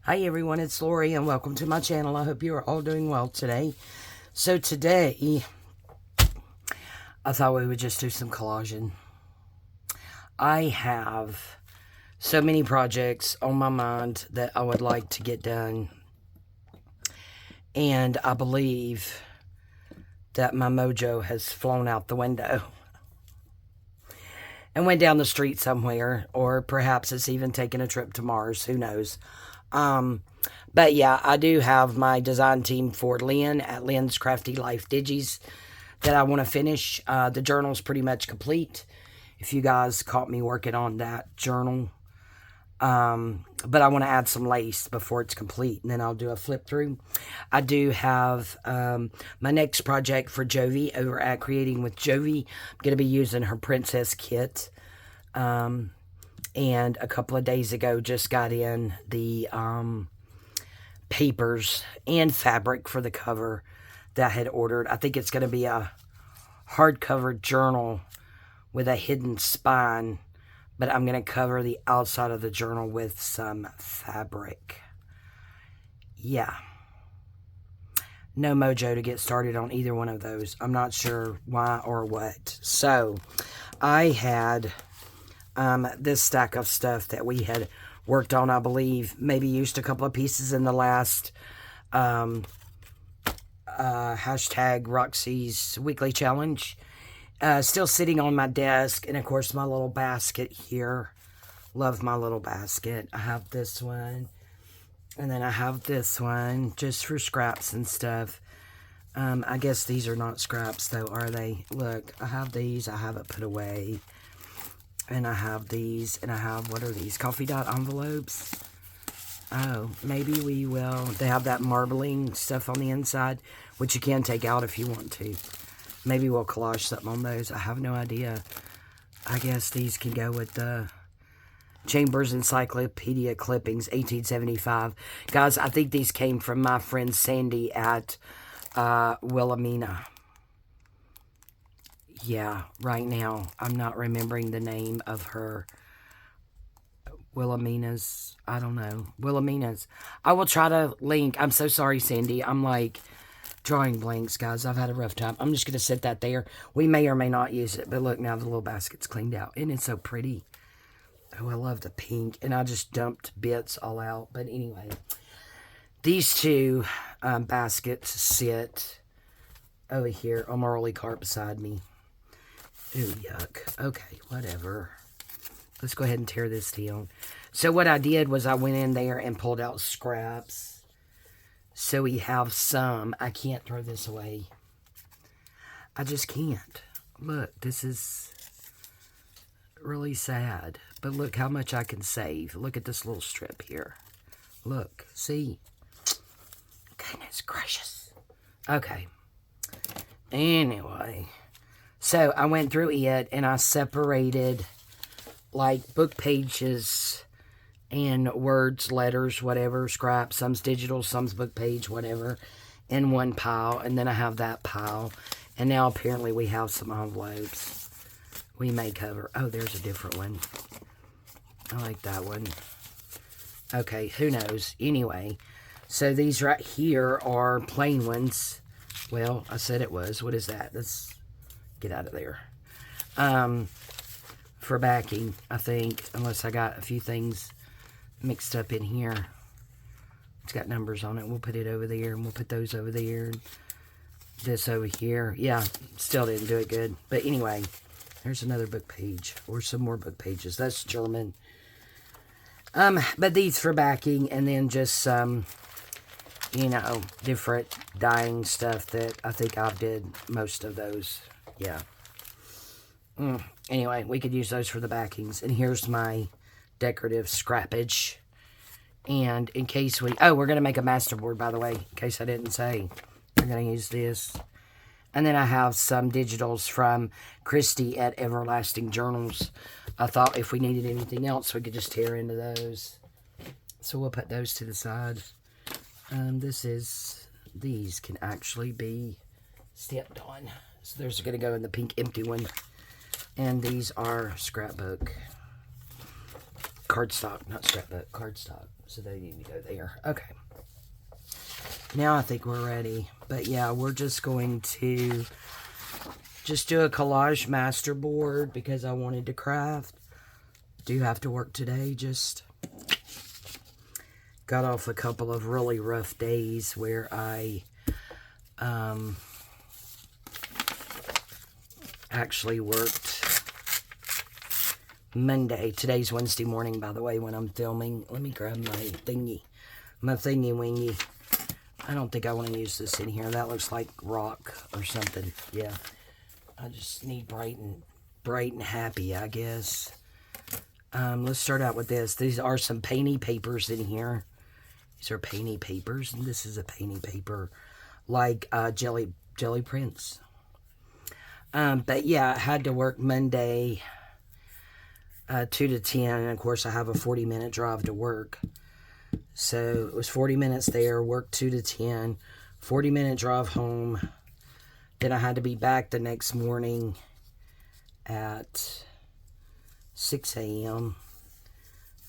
Hi everyone, it's Lori and welcome to my channel. I hope you are all doing well today. So today, I thought we would just do some collaging. I have so many projects on my mind that I would like to get done. And I believe that my mojo has flown out the window and went down the street somewhere, or perhaps it's even taken a trip to Mars, who knows. But yeah, I do have my design team for Lynn at Lynn's Crafty Life Digis that I want to finish. The journal's pretty much complete. If you guys caught me working on that journal. But I want to add some lace before it's complete, and then I'll do a flip through. I do have my next project for Jovi over at Creating with Jovi. I'm going to be using her princess kit. And a couple of days ago just got in the papers and fabric for the cover that I had ordered. I think it's going to be a hardcover journal with a hidden spine, but I'm going to cover the outside of the journal with some fabric. Yeah. No mojo to get started on either one of those. I'm not sure why or what. So, I had this stack of stuff that we had worked on, I believe, maybe used a couple of pieces in the last hashtag Roxy's weekly challenge. Still sitting on my desk, and of course my little basket here. Love my little basket. I have this one, and then I have this one just for scraps and stuff. I guess these are not scraps though, are they? Look, I have these. I have it put away. And I have these, and I have, what are these, coffee dot envelopes? Oh, maybe we will. They have that marbling stuff on the inside, which you can take out if you want to. Maybe we'll collage something on those. I have no idea. I guess these can go with the Chambers Encyclopedia Clippings, 1875. Guys, I think these came from my friend Sandy at Wilhelmina. Yeah, right now, I'm not remembering the name of her. Wilhelmina's, I don't know. Wilhelmina's. I will try to link. I'm so sorry, Sandy. I'm like drawing blanks, guys. I've had a rough time. I'm just going to set that there. We may or may not use it, but look, now the little basket's cleaned out. Isn't it so pretty? Oh, I love the pink, and I just dumped bits all out. But anyway, these two baskets sit over here on my rolly cart beside me. Ooh, yuck. Okay, whatever. Let's go ahead and tear this down. So what I did was I went in there and pulled out scraps. So we have some. I can't throw this away. I just can't. Look, this is really sad. But look how much I can save. Look at this little strip here. Look, see? Goodness gracious. Okay. Anyway. So, I went through it, and I separated, like, book pages and words, letters, whatever, scraps. Some's digital, some's book page, whatever, in one pile. And then I have that pile. And now, apparently, we have some envelopes we may cover. Oh, there's a different one. I like that one. Okay, who knows? Anyway, so these right here are plain ones. Well, I said it was. What is that? That's... Get out of there. For backing, I think, unless I got a few things mixed up in here. It's got numbers on it. We'll put it over there, and we'll put those over there, and this over here. Yeah, still didn't do it good. But anyway, there's another book page, or some more book pages. That's German. But these for backing, and then just some, you know, different dyeing stuff that I think I did most of those. Yeah. Anyway, we could use those for the backings. And here's my decorative scrappage. And in case we... Oh, we're going to make a masterboard, by the way. In case I didn't say. We're going to use this. And then I have some digitals from Christy at Everlasting Journals. I thought if we needed anything else, we could just tear into those. So we'll put those to the side. These can actually be stepped on. So there's going to go in the pink empty one. And these are scrapbook. cardstock, not scrapbook, cardstock. So they need to go there. Okay. Now I think we're ready. But yeah, we're just going to just do a collage masterboard because I wanted to craft. Do have to work today. Just got off a couple of really rough days where I actually worked Monday. Today's Wednesday morning, by the way, when I'm filming. Let me grab my thingy-wingy. I don't think I want to use this in here. That looks like rock or something. Yeah. I just need bright and happy, I guess. Let's start out with this. These are some painty papers in here. These are painty papers, and this is a painty paper like jelly prints. But yeah, I had to work Monday 2 to 10, and of course I have a 40-minute drive to work. So it was 40 minutes there, work 2 to 10, 40-minute drive home. Then I had to be back the next morning at 6 a.m.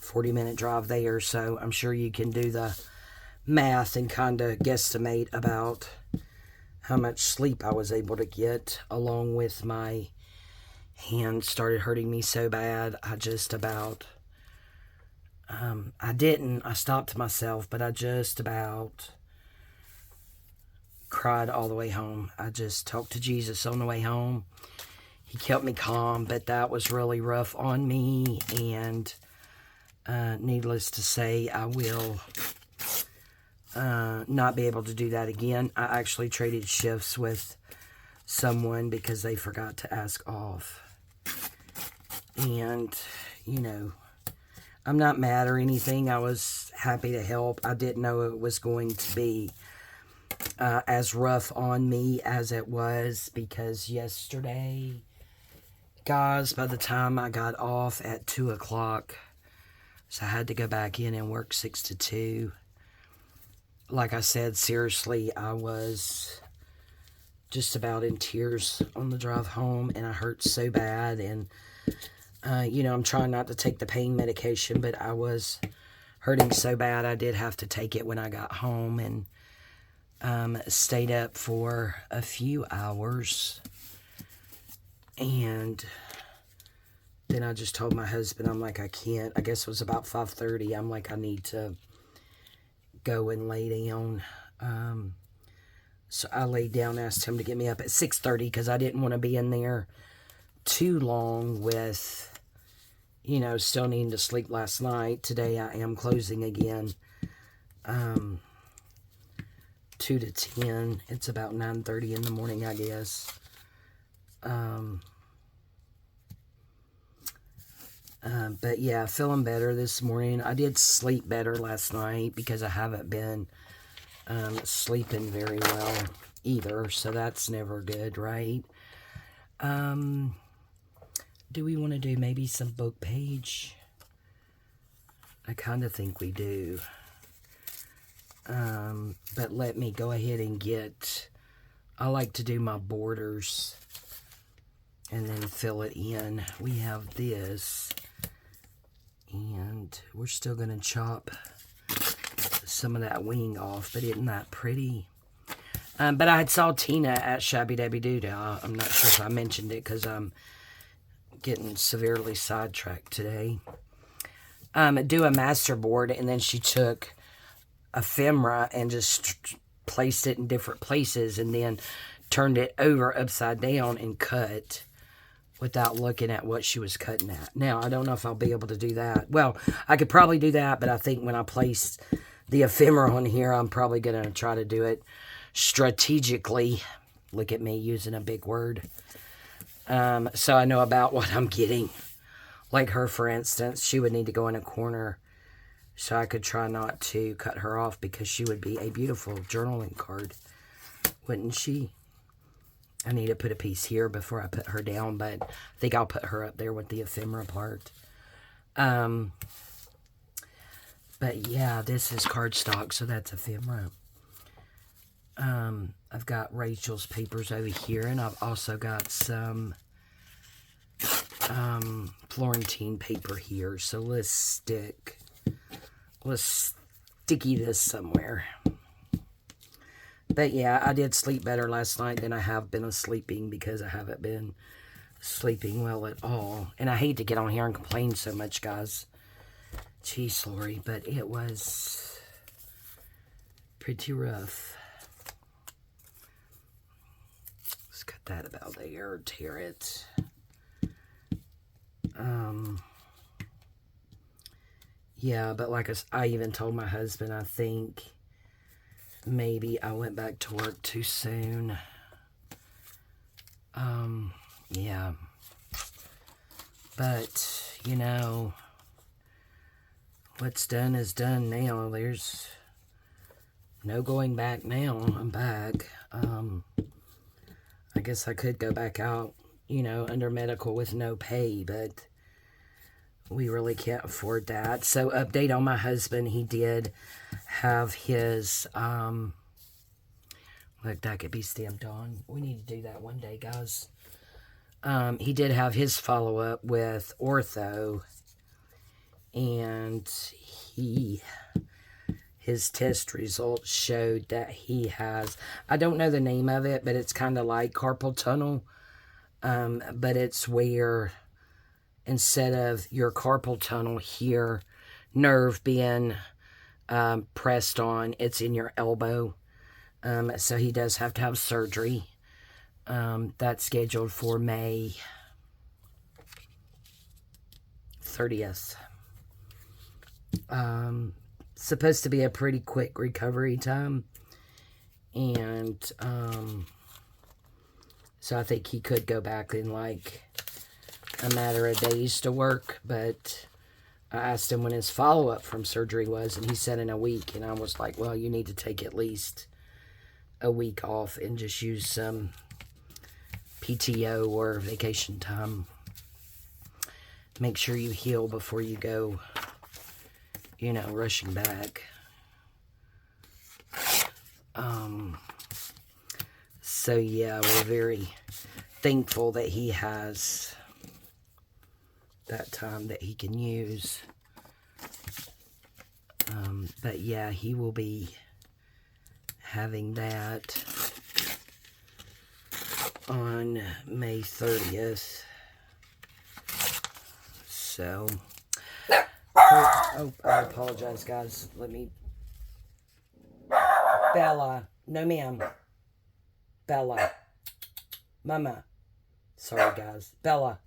40-minute drive there. So I'm sure you can do the math and kind of guesstimate about how much sleep I was able to get, along with my hand started hurting me so bad. I just about... I stopped myself, but I just about cried all the way home. I just talked to Jesus on the way home. He kept me calm, but that was really rough on me, and needless to say, I will not be able to do that again. I actually traded shifts with someone because they forgot to ask off. And, you know, I'm not mad or anything. I was happy to help. I didn't know it was going to be as rough on me as it was, because yesterday, guys, by the time I got off at 2 o'clock, so I had to go back in and work 6 to 2. Like I said, seriously, I was just about in tears on the drive home, and I hurt so bad, and you know, I'm trying not to take the pain medication, but I was hurting so bad I did have to take it when I got home, and stayed up for a few hours. And then I just told my husband, I'm like, I can't. I guess it was about 5:30. I'm like, I need to go and lay down. So I laid down, asked him to get me up at 6:30 because I didn't want to be in there too long with, you know, still needing to sleep last night. Today I am closing again. 2 to 10. It's about 9:30 in the morning, I guess. But yeah, feeling better this morning. I did sleep better last night because I haven't been sleeping very well either, so that's never good, right? Do we want to do maybe some book page? I kind of think we do. But let me go ahead and get... I like to do my borders and then fill it in. We have this, and we're still going to chop some of that wing off, but isn't that pretty? But I had saw Tina at Shabby Dabby Doodah. I'm not sure if I mentioned it because I'm getting severely sidetracked today. Do a masterboard, and then she took ephemera and just placed it in different places, and then turned it over upside down and cut without looking at what she was cutting at. Now, I don't know if I'll be able to do that. Well, I could probably do that, but I think when I place the ephemera on here, I'm probably going to try to do it strategically. Look at me using a big word. So I know about what I'm getting. Like her, for instance, she would need to go in a corner so I could try not to cut her off, because she would be a beautiful journaling card, wouldn't she? I need to put a piece here before I put her down, but I think I'll put her up there with the ephemera part. But yeah, this is cardstock, so that's ephemera. I've got Rachel's papers over here, and I've also got some Florentine paper here. So let's sticky this somewhere. But yeah, I did sleep better last night than I have been sleeping because I haven't been sleeping well at all. And I hate to get on here and complain so much, guys. Jeez, Lori, but it was pretty rough. Let's cut that about there, tear it. Yeah, but like I even told my husband, I think maybe I went back to work too soon. Yeah. But, you know, what's done is done now. There's no going back now. I'm back. I guess I could go back out, you know, under medical with no pay, but we really can't afford that. So, update on my husband. He did have his, look, that could be stamped on. We need to do that one day, guys. He did have his follow-up with ortho, and his test results showed that he has, I don't know the name of it, but it's kind of like carpal tunnel, but it's where instead of your carpal tunnel here, nerve being pressed on, it's in your elbow. So he does have to have surgery. That's scheduled for May 30th. Supposed to be a pretty quick recovery time. And so I think he could go back in like a matter of days to work. But I asked him when his follow-up from surgery was, and he said in a week. And I was like, well, you need to take at least a week off and just use some PTO or vacation time. Make sure you heal before you go, you know, rushing back. So yeah, we're very thankful that he has that time that he can use. But yeah, he will be having that on May 30th. So, oh, I apologize, guys. Let me, Bella, no ma'am. Bella, Mama. Sorry, guys. Bella,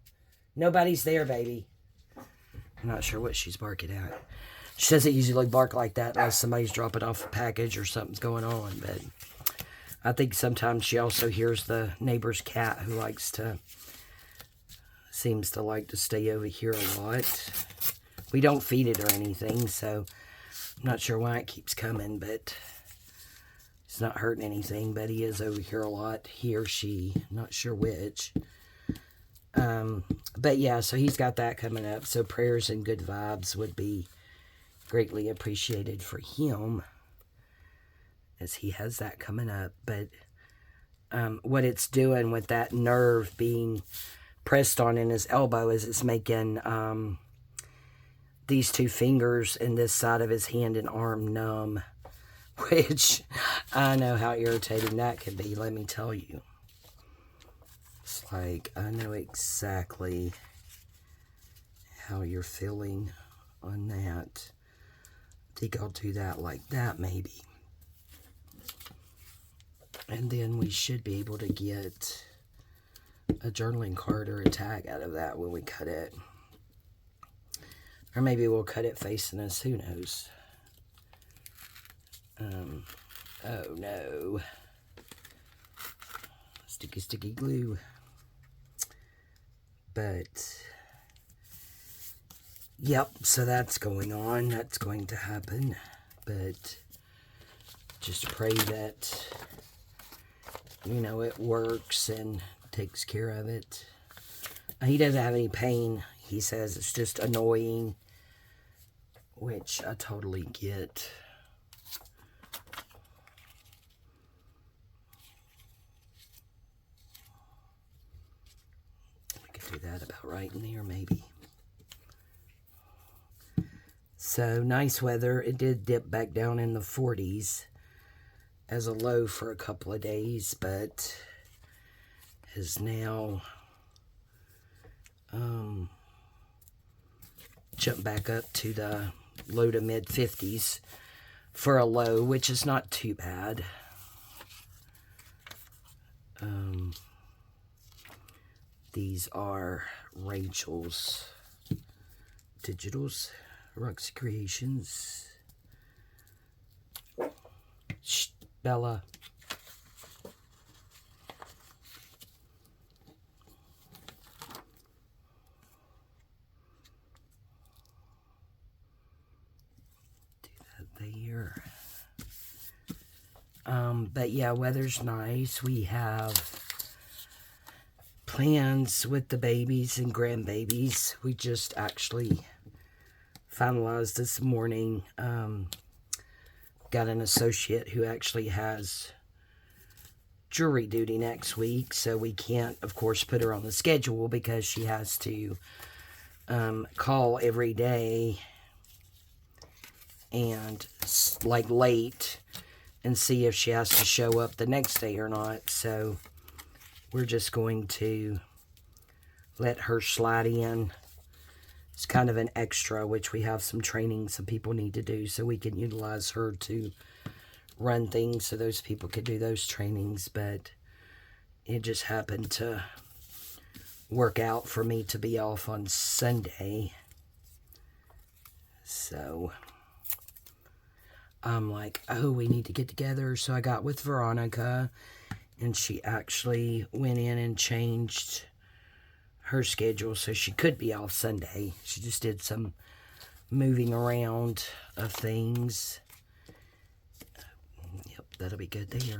nobody's there, baby. I'm not sure what she's barking at. She doesn't usually bark like that unless somebody's dropping off a package or something's going on, but I think sometimes she also hears the neighbor's cat who seems to like to stay over here a lot. We don't feed it or anything, so I'm not sure why it keeps coming, but it's not hurting anything, but he is over here a lot. He or she, not sure which. But yeah, so he's got that coming up, so prayers and good vibes would be greatly appreciated for him, as he has that coming up. But what it's doing with that nerve being pressed on in his elbow is it's making these two fingers and this side of his hand and arm numb, which I know how irritating that can be, let me tell you. It's like, I know exactly how you're feeling on that. I think I'll do that like that, maybe. And then we should be able to get a journaling card or a tag out of that when we cut it. Or maybe we'll cut it facing us, who knows. Oh no. Sticky glue. But, yep, so that's going on. That's going to happen. But just pray that, you know, it works and takes care of it. He doesn't have any pain. He says it's just annoying, which I totally get. We could do that about right in there, maybe. So, nice weather. It did dip back down in the 40s as a low for a couple of days, but is now jumped back up to the low to mid 50s for a low, which is not too bad. These are Rachel's Digitals, Roxy Creations. Shh, Bella. Do that there. But yeah, weather's nice. We have plans with the babies and grandbabies. We just actually finalized this morning. Got an associate who actually has jury duty next week, so we can't, of course, put her on the schedule because she has to call every day and like late and see if she has to show up the next day or not. So we're just going to let her slide in. It's kind of an extra, which we have some training some people need to do, so we can utilize her to run things so those people could do those trainings. But it just happened to work out for me to be off on Sunday. So I'm like, oh, we need to get together. So I got with Veronica, and she actually went in and changed her schedule so she could be off Sunday. She just did some moving around of things. Yep, that'll be good there.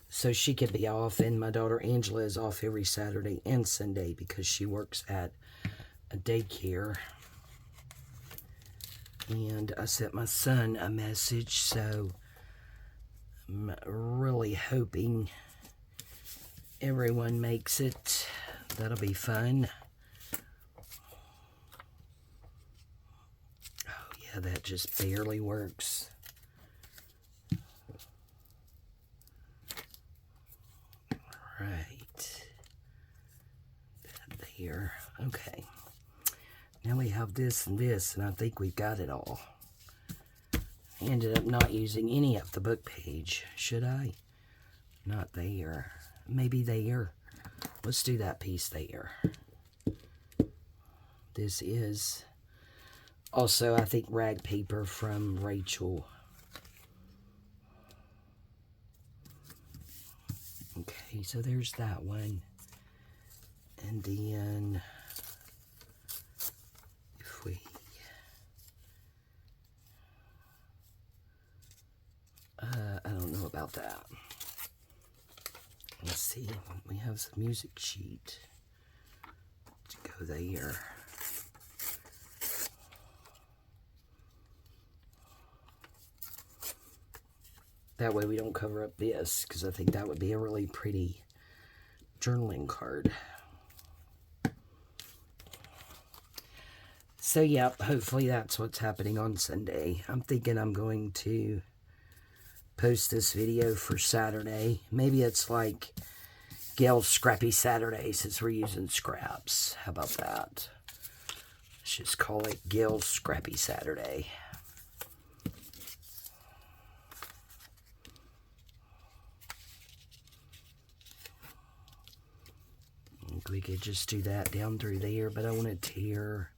So she could be off, and my daughter Angela is off every Saturday and Sunday because she works at a daycare. And I sent my son a message, so I'm really hoping everyone makes it. That'll be fun. Oh yeah, that just barely works. Right. That there. Okay. Now we have this and this, and I think we've got it all. I ended up not using any of the book page. Should I? Not there. Maybe there. Let's do that piece there. This is also, I think, rag paper from Rachel. Okay, so there's that one. And then if we I don't know about that. Let's see, we have some music sheet to go there. That way we don't cover up this, because I think that would be a really pretty journaling card. So, yeah, hopefully that's what's happening on Sunday. I'm thinking I'm going to post this video for Saturday. Maybe it's like Gail's Scrappy Saturday, since we're using scraps. How about that? Let's just call it Gail's Scrappy Saturday. We could just do that down through there, but I want to tear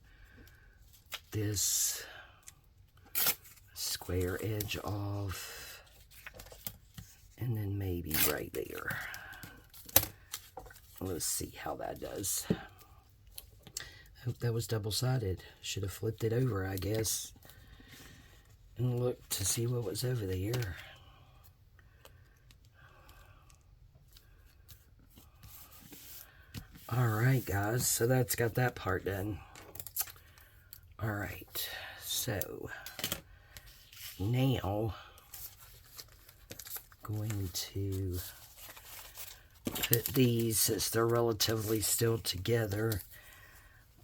this square edge off, and then maybe right there. Let's see how that does. I hope that was double-sided. Should have flipped it over, I guess, and looked to see what was over there. Alright, guys, so that's got that part done. Alright, so now going to put these, since they're relatively still together,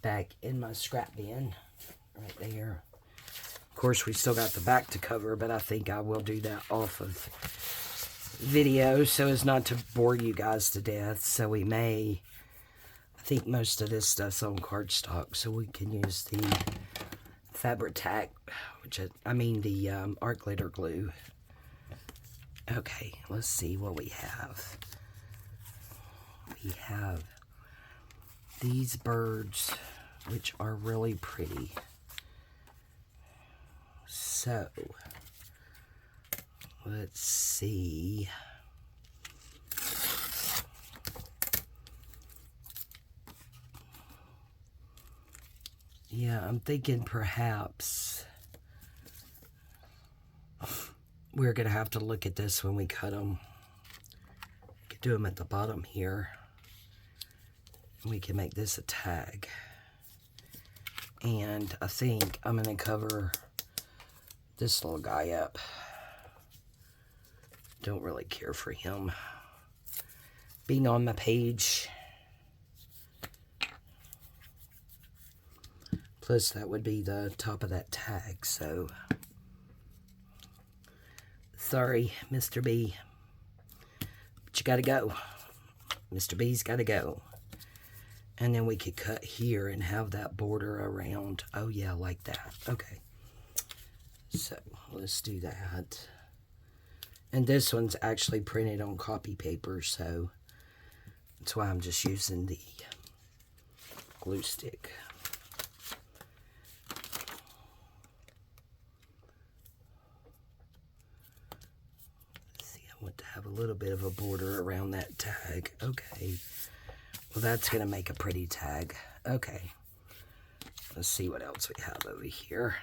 back in my scrap bin right there. course, we still got the back to cover, but I think I will do that off of video so as not to bore you guys to death. So we may, I think most of this stuff's on cardstock, so we can use the fabric tack, which I mean the art glitter glue. Okay, let's see what we have. We have these birds, which are really pretty. So, let's see. Yeah, I'm thinking perhaps we're going to have to look at this when we cut them. We could do them at the bottom here. We can make this a tag. And I think I'm going to cover this little guy up. Don't really care for him being on my page. Plus, that would be the top of that tag, so sorry, Mr. B, but you gotta go. Mr. B's gotta go. And then we could cut here and have that border around. Oh yeah, like that. Okay. So, let's do that. And this one's actually printed on copy paper, so that's why I'm just using the glue stick. Want to have a little bit of a border around that tag. Okay, well that's gonna make a pretty tag. Okay, let's see what else we have over here.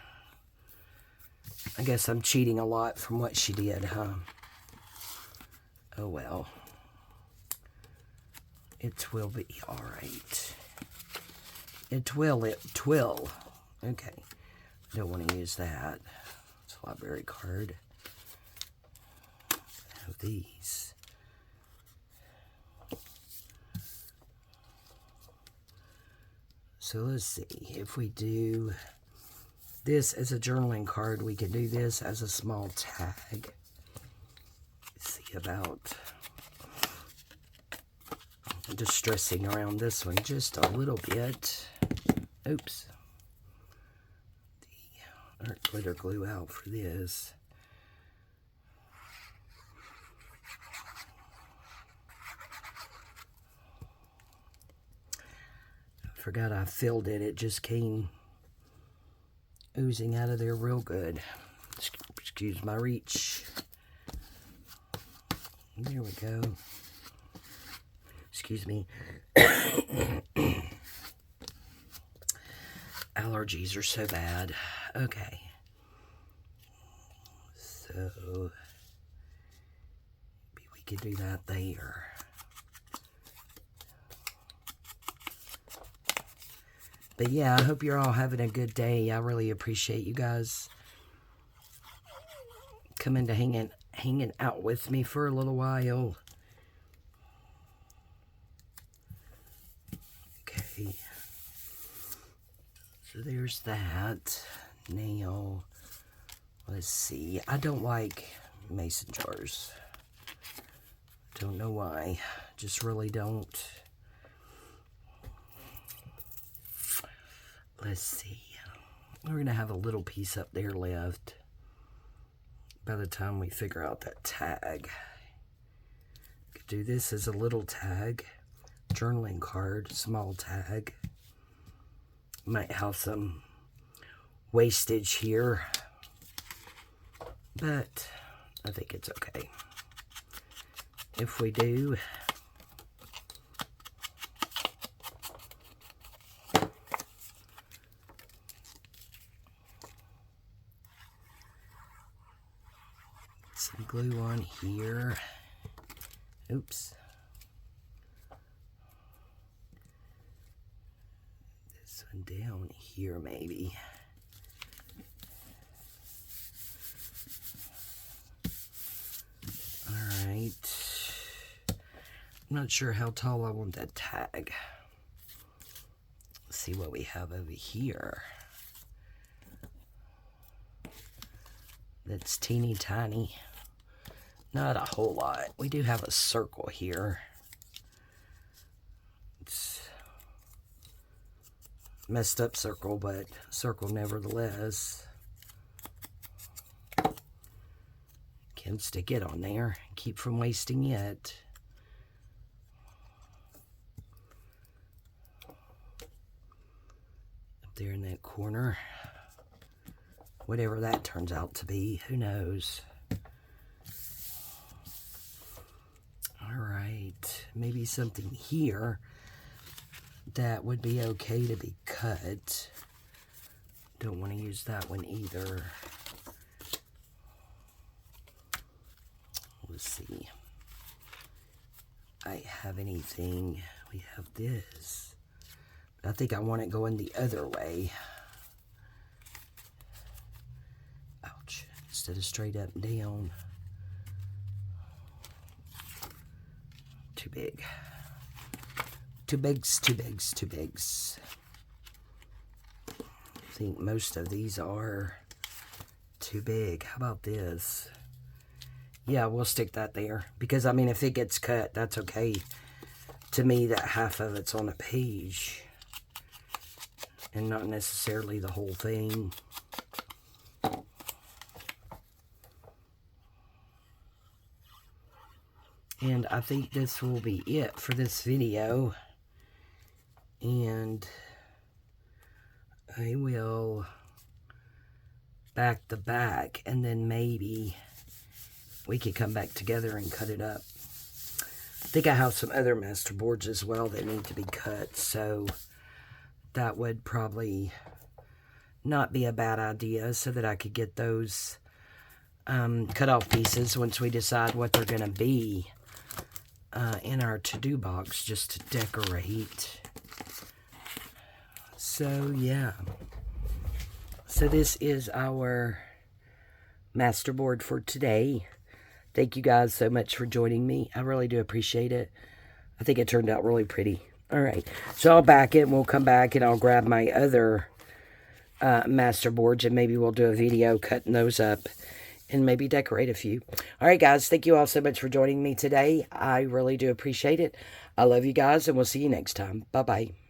I guess I'm cheating a lot from what she did, huh? Oh well, it will be all right. It will. Okay, I don't want to use that. It's a library card. Of these. So let's see, if we do this as a journaling card, we can do this as a small tag. Let's see about distressing around this one just a little bit. Oops. The art glitter glue out for this. Forgot I filled it. It just came oozing out of there real good. Excuse my reach. There we go. Excuse me. Allergies are so bad. Okay. So, maybe we could do that there. But yeah, I hope you're all having a good day. I really appreciate you guys coming to hanging out with me for a little while. Okay. So there's that. Now, let's see. I don't like mason jars. Don't know why. Just really don't. Let's see. We're going to have a little piece up there left by the time we figure out that tag. Could do this as a little tag. Journaling card, small tag. Might have some wastage here, but I think it's okay. If we do, some glue on here. Oops. This one down here maybe. Alright. I'm not sure how tall I want that tag. Let's see what we have over here. that's teeny tiny. Not a whole lot. We do have a circle here. It's messed up circle, but circle nevertheless. Can stick it on there. Keep from wasting it. Up there in that corner. Whatever that turns out to be, who knows? Alright, maybe something here that would be okay to be cut. Don't want to use that one either. Let's see. I have anything. We have this. But I think I want it going the other way. Ouch. Instead of straight up and down. Too big. Too bigs, too bigs, too bigs. I think most of these are too big. How about this? Yeah, we'll stick that there. Because, I mean, if it gets cut, that's okay. To me, that half of it's on a page. And not necessarily the whole thing. And I think this will be it for this video. And I will back the back. And then maybe we could come back together and cut it up. I think I have some other masterboards as well that need to be cut. So that would probably not be a bad idea, so that I could get those cut off pieces once we decide what they're going to be in our to-do box, just to decorate. So yeah. So this is our masterboard for today. Thank you guys so much for joining me. I really do appreciate it. I think it turned out really pretty. Alright, so I'll back it and we'll come back and I'll grab my other masterboards and maybe we'll do a video cutting those up and maybe decorate a few. Alright guys, thank you all so much for joining me today. I really do appreciate it. I love you guys and we'll see you next time. Bye-bye.